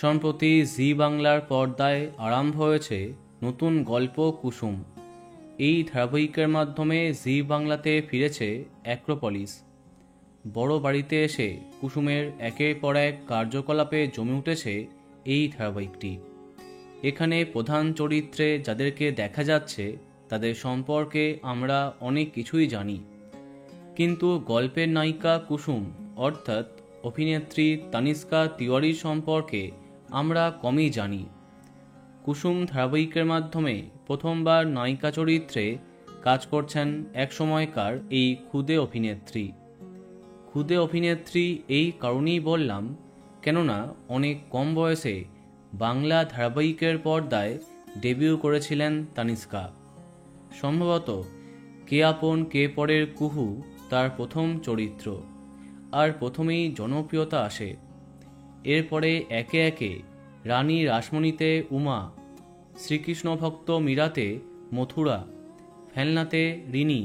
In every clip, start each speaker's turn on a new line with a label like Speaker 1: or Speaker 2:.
Speaker 1: সম্প্রতি জি বাংলার পর্দায় আরম্ভ হয়েছে নতুন গল্প কুসুম। এই ধারাবাহিকের মাধ্যমে জি বাংলাতে ফিরেছে অ্যাক্রোপলিস। বড় বাড়িতে এসে কুসুমের একের পর এক কার্যকলাপে জমে উঠেছে এই ধারাবাহিকটি। এখানে প্রধান চরিত্রে যাদেরকে দেখা যাচ্ছে তাদের সম্পর্কে আমরা অনেক কিছুই জানি, কিন্তু গল্পের নায়িকা কুসুম অর্থাৎ অভিনেত্রী তানিষ্কা তিওয়ারির সম্পর্কে আমরা কমই জানি। কুসুম ধারাবাহিকের মাধ্যমে প্রথমবার নায়িকা চরিত্রে কাজ করছেন একসময়কার এই ক্ষুদে অভিনেত্রী। ক্ষুদে অভিনেত্রী এই কারণেই বললাম, কেননা অনেক কম বয়সে বাংলা ধারাবাহিকের পর্দায় ডেবিউ করেছিলেন তানিষ্কা। সম্ভবত কে আপন কে পরের কুহু তার প্রথম চরিত্র, আর প্রথমেই জনপ্রিয়তা আসে। এরপরে একে একে রানী রাসমণিতে উমা, শ্রীকৃষ্ণ ভক্ত মীরাতে মথুরা, ফেলনাতে রিনি,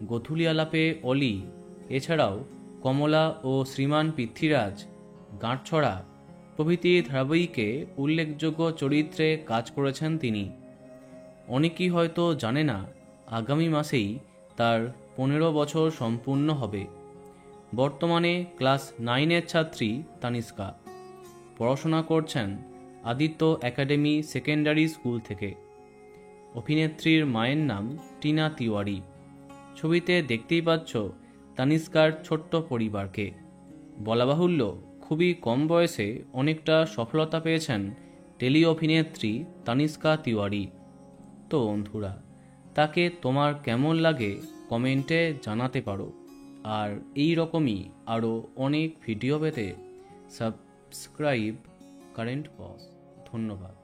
Speaker 1: গধূলি আলাপে অলি, এছাড়াও কমলা ও শ্রীমান পৃথ্বীরাজ, গাঁটছড়া প্রভৃতি ধারাবাহিকে উল্লেখযোগ্য চরিত্রে কাজ করেছেন তিনি। অনেকেই হয়তো জানে না, আগামী মাসেই তার 15 বছর সম্পূর্ণ হবে। বর্তমানে ক্লাস 9-এর ছাত্রী তানিষ্কা। পড়াশোনা করছেন আদিত্য একাডেমি সেকেন্ডারি স্কুল থেকে। অভিনেত্রীর মায়ের নাম টিনা তিওয়ারি। ছবিতে দেখতেই পাচ্ছ তানিষ্কার ছোট্ট পরিবারকে। বলা বাহুল্য, খুবই কম বয়সে অনেকটা সফলতা পেয়েছেন টেলি অভিনেত্রী তানিষ্কা তিওয়ারি। তো বন্ধুরা, তাকে তোমার কেমন লাগে কমেন্টে জানাতে পারো। আর এই রকমই আরও অনেক ভিডিও পেতে সাবস্ক্রাইব কারেন্ট পজ। ধন্যবাদ।